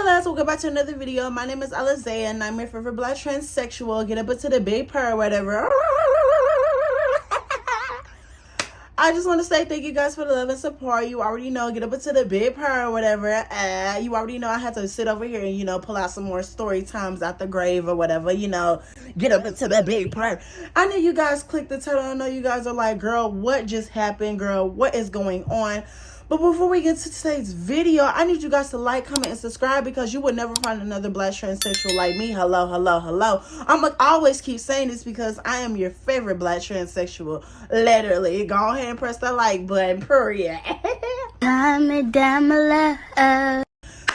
Hi lads, welcome back to another video. My name is Alizea and I'm your favorite black transsexual. Get up into the big purr or whatever. I just want to say thank you guys for the love and support. You already know, get up into the big purr or whatever. You already know I had to sit over here and, pull out some more story times out the grave or whatever, get up into the big purr. I know you guys clicked the title. I know you guys are like, girl, what just happened? Girl, what is going on? But before we get to today's video, I need you guys to like, comment, and subscribe because you would never find another black transsexual like me. Hello, hello, hello. I'm going to always keep saying this because I am your favorite black transsexual. Literally. Go ahead and press the like button, period. Comment down below.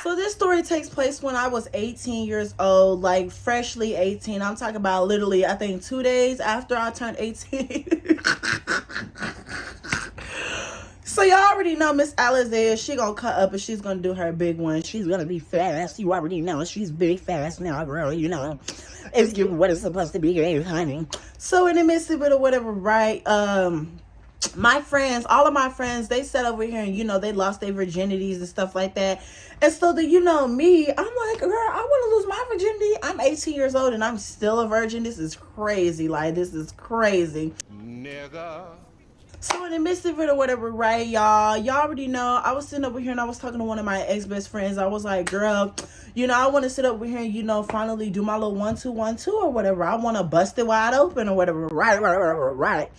So this story takes place when I was 18 years old, like freshly 18. I'm talking about literally, I think 2 days after I turned 18. So y'all already know Miss Alizea, she gonna cut up and she's gonna do her big one. She's gonna be fast. You already know she's big fast now, girl. It's what it's supposed to be, honey. So in the midst of it or whatever, right? My friends, all of my friends, they sat over here and they lost their virginities and stuff like that. And so me, I'm like, girl, I want to lose my virginity. I'm 18 years old and I'm still a virgin. This is crazy. Like, this is crazy. Nigga. So in the midst of it or whatever, right, y'all already know, I was sitting over here and I was talking to one of my ex-best friends. I was like, girl, I want to sit over here and, finally do my little 1 2 1 2 or whatever. I want to bust it wide open or whatever. Right.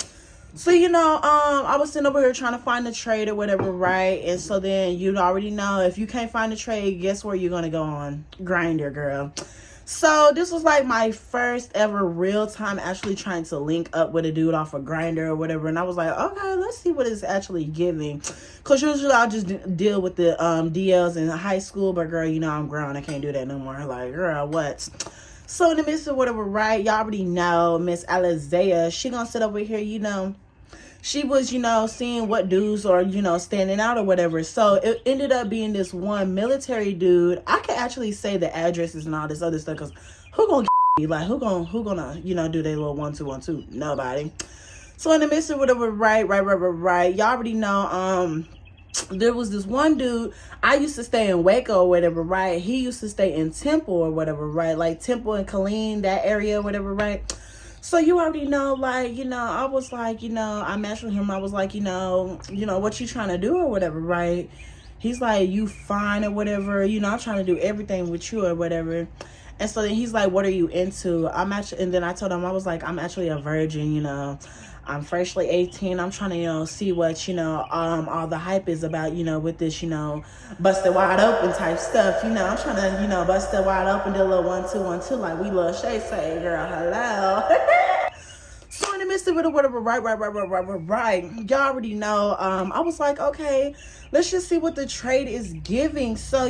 So, I was sitting over here trying to find a trade or whatever, right? And so then you already know, if you can't find a trade, guess where you're going to go on? Grindr, girl. So this was like my first ever real time actually trying to link up with a dude off of Grindr or whatever. And I was like, okay, let's see what it's actually giving. Because usually I'll just deal with the DLs in high school. But girl, I'm grown. I can't do that no more. Like, girl, what? So in the midst of whatever, right, y'all already know Miss Alizea, she gonna sit over here, she was, seeing what dudes are, standing out or whatever. So it ended up being this one military dude. I can actually say the addresses and all this other stuff because who gonna get like who gonna do their little 1 2 1 2? Nobody. So in the midst of whatever, right. Y'all already know there was this one dude. I used to stay in Waco or whatever, right? He used to stay in Temple or whatever, right? Like Temple and Killeen, that area or whatever, right? So you already know, like, I was like, I matched with him. I was like, what you trying to do or whatever, right? He's like, you fine or whatever. I'm trying to do everything with you or whatever. And so then he's like, what are you into? And then I told him, I was like, I'm actually a virgin, I'm freshly 18. I'm trying to, see what, all the hype is about, with this, busted wide open type stuff. I'm trying to, bust it wide open, do a little 1 2 1 2 like we love Shay say, girl, hello. So in the midst of it or whatever, right. Y'all already know, I was like, okay, let's just see what the trade is giving. So,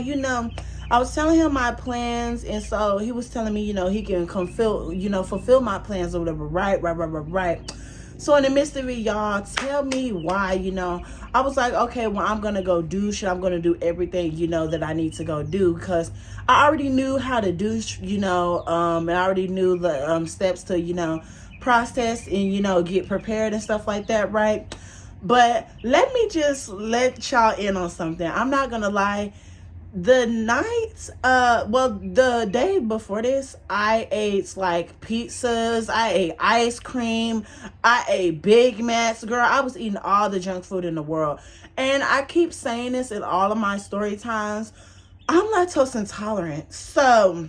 I was telling him my plans, and so he was telling me, he can fulfill my plans or whatever, right. So in the midst of it, y'all, tell me why, I was like, okay, well, I'm going to go douche. I'm going to do everything, that I need to go do because I already knew how to douche, and I already knew the steps to, process and, get prepared and stuff like that, right? But let me just let y'all in on something. I'm not going to lie. The day before this, I ate like pizzas, I ate ice cream, I ate Big Macs, girl. I was eating all the junk food in the world. And I keep saying this in all of my story times. I'm lactose intolerant. So,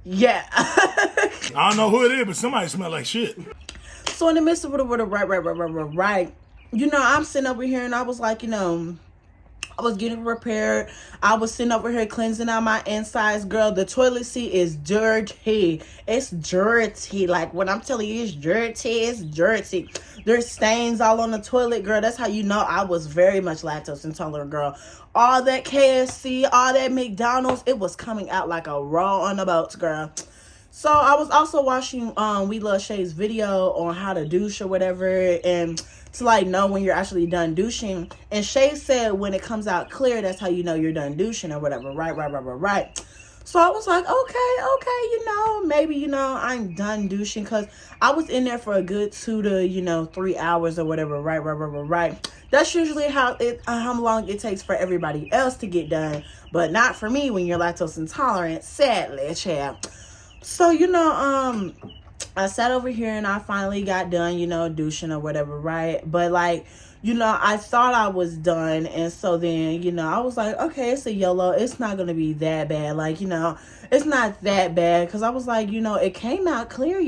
yeah. I don't know who it is, but somebody smell like shit. So in the midst of it, right. I'm sitting over here and I was like, I was getting prepared. I was sitting over here cleansing out my insides. Girl, the toilet seat is dirty. It's dirty. Like, when I'm telling you it's dirty. There's stains all on the toilet, girl. That's how you know I was very much lactose intolerant, girl. All that KFC, all that McDonald's, it was coming out like a raw on the boats, girl. So I was also watching We Love Shay's video on how to douche or whatever, and to like know when you're actually done douching. And Shay said when it comes out clear, that's how you know you're done douching or whatever. Right. So I was like, okay, maybe, I'm done douching because I was in there for a good 2 to, 3 hours or whatever. Right. That's usually how long it takes for everybody else to get done, but not for me when you're lactose intolerant, sadly, child. So, I sat over here and I finally got done, douching or whatever, right? But like, I thought I was done. And so then, I was like, okay, it's a YOLO. It's not going to be that bad. Like, it's not that bad. Cause I was like, it came out clear,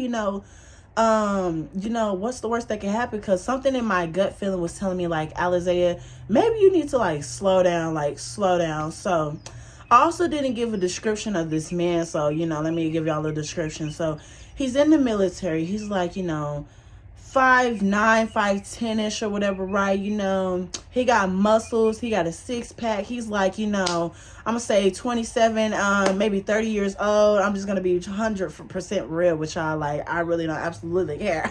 what's the worst that can happen? Cause something in my gut feeling was telling me like, Alizea, maybe you need to like slow down. So I also didn't give a description of this man. So, let me give y'all a description. So he's in the military. He's like, 5'9", 5'10" or whatever, right? He got muscles. He got a six-pack. He's like, I'm going to say 27, maybe 30 years old. I'm just going to be 100% real with y'all. Like, I really don't absolutely care.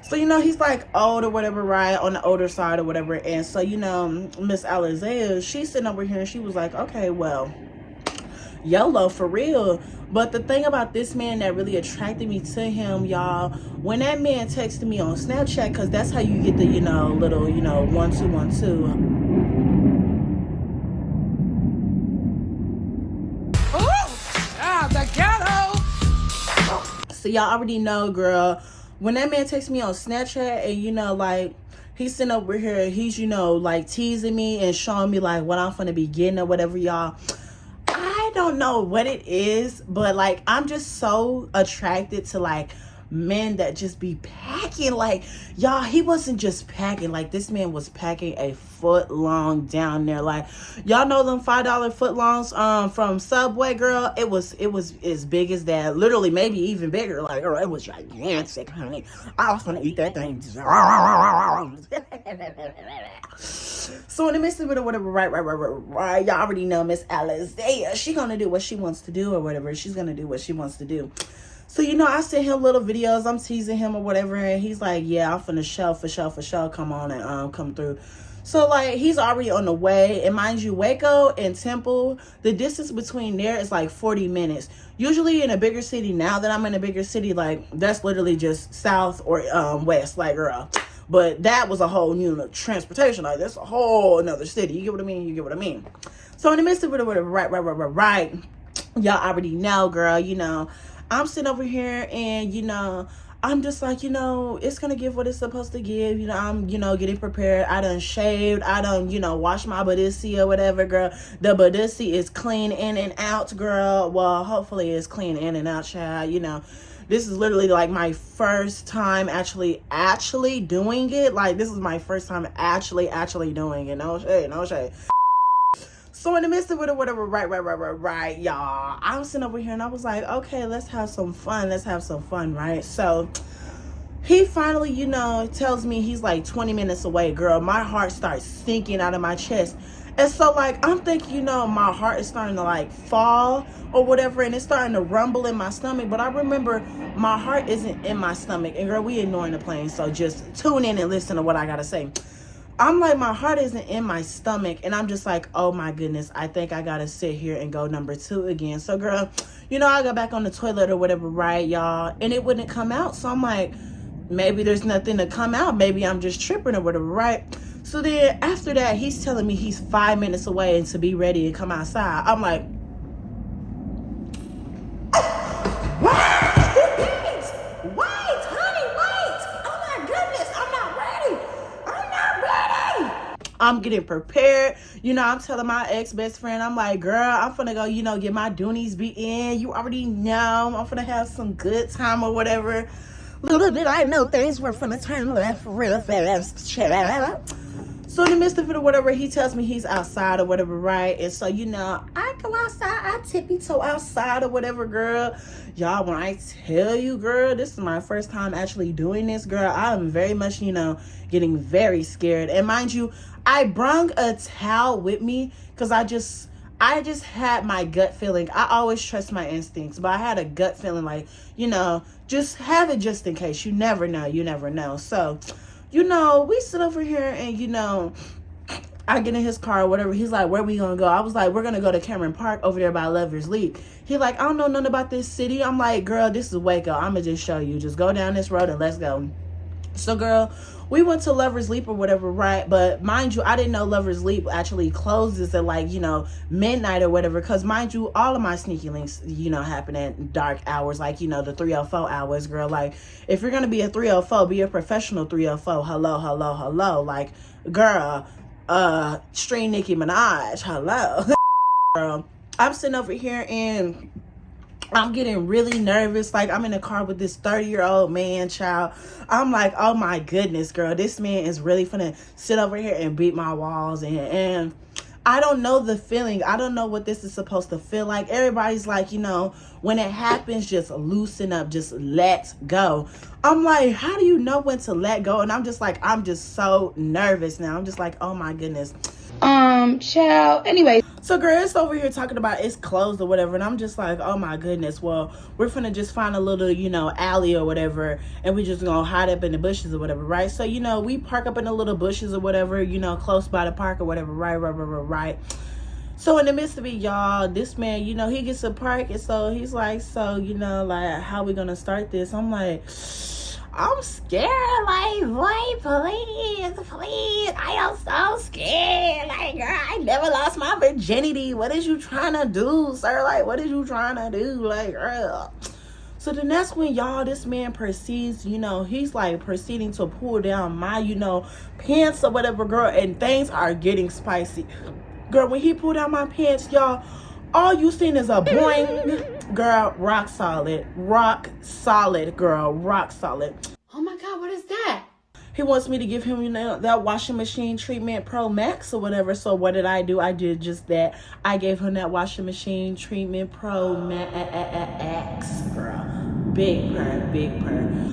So, he's like old or whatever, right? On the older side or whatever. And so, Miss Alizea, she's sitting over here and she was like, okay, well, YOLO for real. But the thing about this man that really attracted me to him, y'all, when that man texted me on Snapchat, because that's how you get the, little, 1212. The ghetto. So y'all already know, girl, when that man texts me on Snapchat and, like, he's sitting over here, he's, like, teasing me and showing me, like, what I'm finna be getting or whatever, y'all. I don't know what it is, but like I'm just so attracted to like men that just be packing. Like, y'all, he wasn't just packing, like this man was packing a foot long down there. Like, y'all know them $5 foot longs from Subway, girl. It was as big as that, literally, maybe even bigger. Like, girl, it was gigantic, honey. I was gonna eat that thing. So in the midst of it or whatever, right, y'all already know Miss Alizea, she gonna do what she wants to do or whatever. She's gonna do what she wants to do. So, I sent him little videos. I'm teasing him or whatever. And he's like, yeah, I'm finna for sure. Come on and come through. So, like, he's already on the way. And mind you, Waco and Temple, the distance between there is like 40 minutes. Usually in a bigger city, now that I'm in a bigger city, like, that's literally just south or west, like, girl. But that was a whole new transportation. Like, that's a whole another city. You get what I mean? So, in the midst of it, whatever, right. Y'all already know, girl, I'm sitting over here and, I'm just like, it's going to give what it's supposed to give. I'm, getting prepared. I done shaved. I done, washed my badissi or whatever, girl. The badissi is clean in and out, girl. Well, hopefully it's clean in and out, child. This is literally like my first time actually doing it. Like, this is my first time actually doing it. No shade. So in the midst of it or whatever, right, y'all, I was sitting over here and I was like, okay, let's have some fun, right? So he finally, tells me he's like 20 minutes away, girl. My heart starts sinking out of my chest. And so, like, I'm thinking, my heart is starting to, like, fall or whatever, and it's starting to rumble in my stomach. But I remember my heart isn't in my stomach. And, girl, we ignoring the plane, so just tune in and listen to what I got to say. I'm like, my heart isn't in my stomach. And I'm just like, oh, my goodness, I think I got to sit here and go number 2 again. So, girl, I got back on the toilet or whatever, right, y'all? And it wouldn't come out. So I'm like, maybe there's nothing to come out. Maybe I'm just tripping or whatever, right? So then after that, he's telling me he's 5 minutes away and to be ready to come outside. I'm like, wait, honey, wait. Oh my goodness, I'm not ready. I'm getting prepared. I'm telling my ex-best friend, I'm like, girl, I'm finna go, get my doonies beat in. You already know. I'm finna have some good time or whatever. Little did I know things were finna turn left real fast. So in the midst of it or whatever, he tells me he's outside or whatever, right? And so, I go outside, I tippy-toe outside or whatever, girl. Y'all, when I tell you, girl, this is my first time actually doing this, girl, I'm very much, getting very scared. And mind you, I brung a towel with me because I just had my gut feeling. I always trust my instincts, but I had a gut feeling like, just have it just in case. You never know. So, we sit over here and, I get in his car or whatever. He's like, where we gonna go? I was like, we're gonna go to Cameron Park over there by Lover's Leap. He like, I don't know nothing about this city. I'm like, girl, this is Waco. I'm gonna just show you. Just go down this road and let's go. So, girl, we went to Lover's Leap or whatever, right? But mind you, I didn't know Lover's Leap actually closes at like, midnight or whatever. Because mind you, all of my sneaky links, happen at dark hours, like, the 304 hours, girl. Like, if you're going to be a 304, be a professional 304. Hello, hello, hello. Like, girl, stream Nicki Minaj. Hello. Girl, I'm sitting over here and I'm getting really nervous. Like, I'm in a car with this 30-year-old man, child. I'm like, oh my goodness, girl, this man is really finna sit over here and beat my walls. And I don't know the feeling. I don't know what this is supposed to feel like. Everybody's like, when it happens, just loosen up, just let go. I'm like, how do you know when to let go? And I'm just like, I'm just so nervous now. I'm just like, oh my goodness. Child. Anyway. So, girl, it's over here talking about it's closed or whatever. And I'm just like, oh my goodness. Well, we're finna just find a little, alley or whatever. And we just gonna hide up in the bushes or whatever, right? So, we park up in the little bushes or whatever, close by the park or whatever, right? So, in the midst of it, y'all, this man, he gets a park. And so he's like, like, how we gonna start this? I'm like, I'm scared, like, boy, please, I am so scared, like, girl, I never lost my virginity. What is you trying to do, sir? Like, what is you trying to do, like, girl? So then that's when, y'all, this man proceeds, he's like proceeding to pull down my, pants or whatever, girl, and things are getting spicy. Girl, when he pulled down my pants, y'all, all you seen is a boing. Girl, rock solid, girl, rock solid. Oh my God, what is that? He wants me to give him, that washing machine treatment Pro Max or whatever. So what did I do? I did just that. I gave him that washing machine treatment Pro Max, girl. Big purr.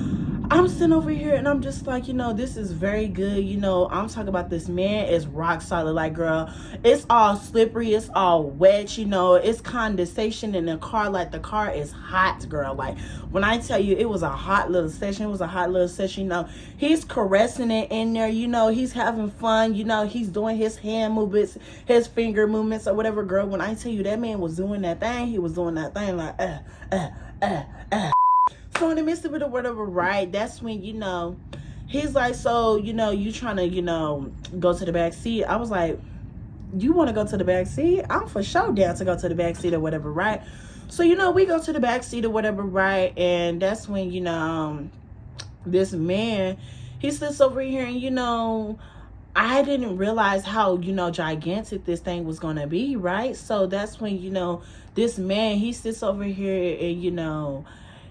I'm sitting over here and I'm just like, this is very good. I'm talking about this man is rock solid. Like, girl, it's all slippery. It's all wet. It's condensation in the car. Like, the car is hot, girl. Like, when I tell you it was a hot little session, he's caressing it in there. He's having fun. He's doing his hand movements, his finger movements or whatever, girl. When I tell you that man was doing that thing, he was doing that thing like, So in the midst of it or whatever, right, that's when, he's like, so, you trying to, go to the back seat. I was like, you want to go to the back seat? I'm for sure down to go to the back seat or whatever, right? So, we go to the back seat or whatever, right? And that's when, this man, he sits over here and, I didn't realize how, gigantic this thing was going to be, right? So that's when, this man, he sits over here and,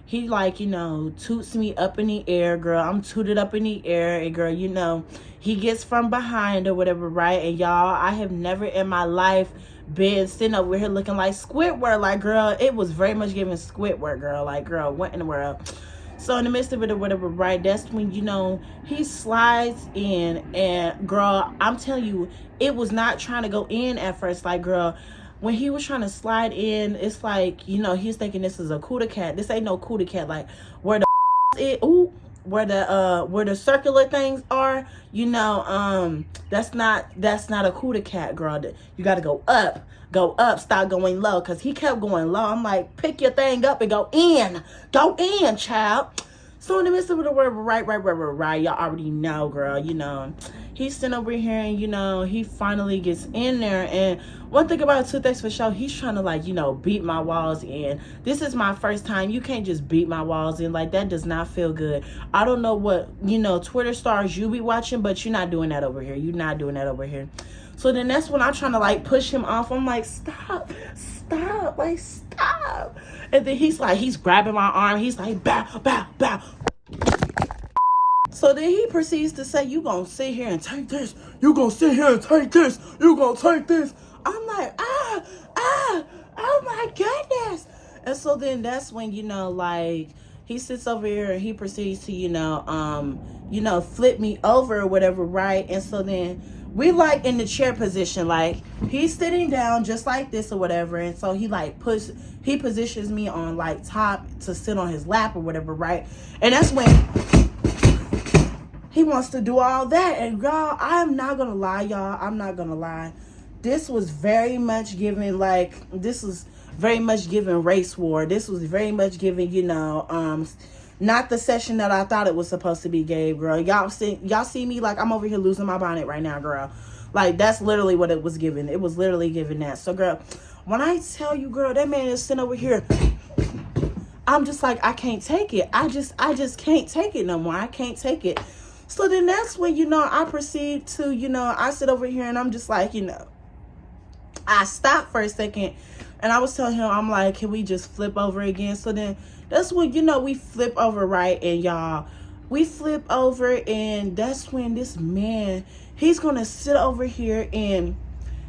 he like, toots me up in the air, girl. I'm tooted up in the air, and girl, he gets from behind or whatever, right? And y'all, I have never in my life been sitting over here looking like Squidward. Like, girl, it was very much giving Squidward, girl. Like, girl, what in the world? So in the midst of it or whatever, right, that's when, he slides in, and girl, I'm telling you, it was not trying to go in at first. Like, girl, when he was trying to slide in, it's like, he's thinking this is a cootie cat. This ain't no cootie cat. Like, where where the circular things are, that's not a cootie cat, girl. You got to go up, stop going low, because he kept going low. I'm like, pick your thing up and go in, child. So in the midst of the word, right, y'all already know, girl, he's sitting over here and, he finally gets in there. And one thing about Toothpaste for sure, he's trying to like, beat my walls in. This is my first time. You can't just beat my walls in. Like, that does not feel good. I don't know what, Twitter stars you be watching, but you're not doing that over here. You're not doing that over here. So then that's when I'm trying to like push him off. I'm like, stop. Like, stop. And then he's grabbing my arm. He's like, bow. So then he proceeds to say, you gonna sit here and take this. You gonna sit here and take this. You gonna take this. I'm like, oh my goodness. And so then that's when, like, he sits over here and he proceeds to, flip me over or whatever, right? And so then we like in the chair position, like he's sitting down just like this or whatever. And so he like he positions me on like top to sit on his lap or whatever, right? And that's when he wants to do all that. And y'all, I'm not gonna lie, y'all. I'm not gonna lie. This was very much giving race war. This was very much giving, Not the session that I thought it was supposed to be gave, girl. Y'all see me like I'm over here losing my bonnet right now, girl. Like, that's literally what it was given. It was literally given that. So, girl, when I tell you, girl, that man is sitting over here, I'm just like, I can't take it. I just can't take it no more. I can't take it. So then that's when, I proceed to, I sit over here and I'm just like, I stopped for a second and I was telling him, I'm like, can we just flip over again? So then that's when, we flip over, right? And y'all, we flip over and that's when this man, he's going to sit over here and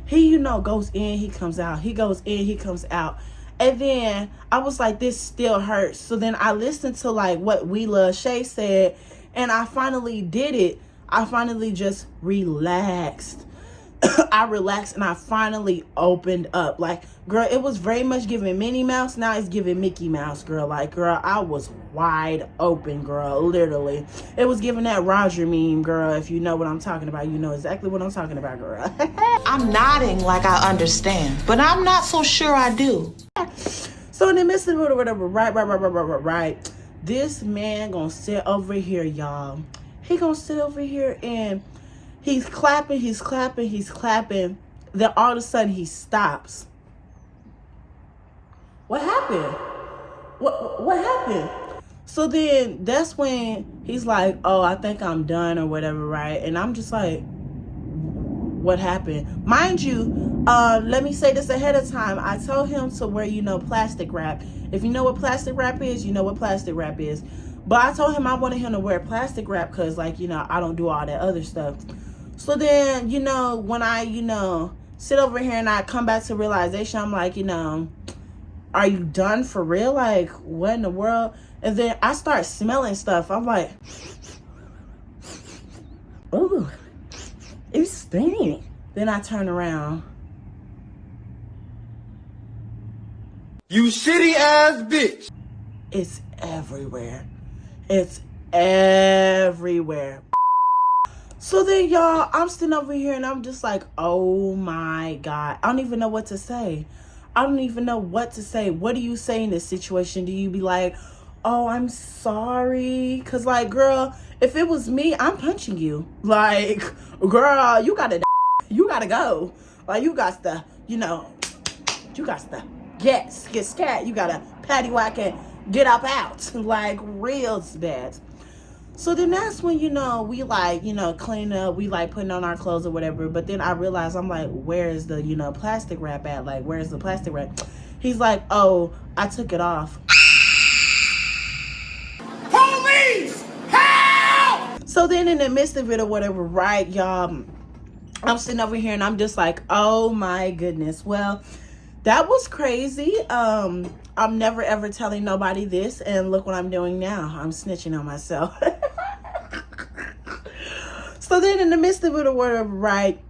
he, goes in, he comes out. He goes in, he comes out. And then I was like, this still hurts. So then I listened to like what We Love Shay said and I finally did it. I finally just relaxed. I relaxed and I finally opened up. Like, girl, it was very much giving Minnie Mouse. Now it's giving Mickey Mouse, girl. Like, girl, I was wide open, girl. Literally. It was giving that Roger meme, girl. If you know what I'm talking about, you know exactly what I'm talking about, girl. I'm nodding like I understand, but I'm not so sure I do. So in the midst of it or whatever, right. This man gonna sit over here, y'all. He gonna sit over here and he's clapping. Then all of a sudden he stops. What happened? What happened? So then that's when he's like, oh, I think I'm done or whatever, right? And I'm just like, what happened? Mind you, let me say this ahead of time. I told him to wear, plastic wrap. If you know what plastic wrap is, you know what plastic wrap is. But I told him I wanted him to wear plastic wrap because, like, I don't do all that other stuff. So then, when I, sit over here and I come back to realization, I'm like, are you done for real? Like, what in the world? And then I start smelling stuff. I'm like, ooh, it's stinky. Then I turn around. You shitty ass bitch. It's everywhere. It's everywhere. So then, y'all, I'm sitting over here and I'm just like, oh my God. I don't even know what to say. What do you say in this situation? Do you be like, oh, I'm sorry? Because, like, girl, if it was me, I'm punching you. Like, girl, you gotta go. Like, you got to get scat. You gotta patty whack and get up out. Like, real bad. So then that's when, we like, clean up, we like putting on our clothes or whatever. But then I realized, I'm like, where is the, plastic wrap at? Like, where's the plastic wrap? He's like, oh, I took it off. Police! Help! So then in the midst of it or whatever, right, y'all, I'm sitting over here and I'm just like, oh my goodness. Well, that was crazy. I'm never ever telling nobody this, and look what I'm doing now. I'm snitching on myself. So then in the midst of it or whatever, right,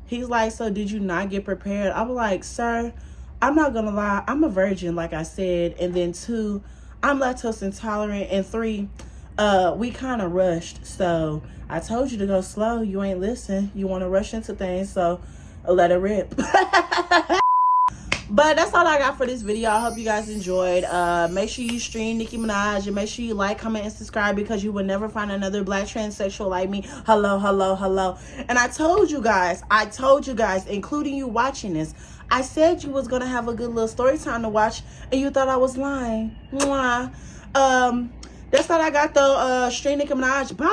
he's like, so did you not get prepared? I was like, sir, I'm not gonna lie, I'm a virgin, like I said, and then 2, I'm lactose intolerant, and 3, we kind of rushed. So I told you to go slow. You ain't listen. You want to rush into things, so let it rip. But that's all I got for this video. I hope you guys enjoyed. Make sure you stream Nicki Minaj and make sure you like, comment, and subscribe because you will never find another black transsexual like me. Hello. And I told you guys, including you watching this, I said you was gonna have a good little story time to watch and you thought I was lying. Mwah. That's all I got though. Stream Nicki Minaj. Bye.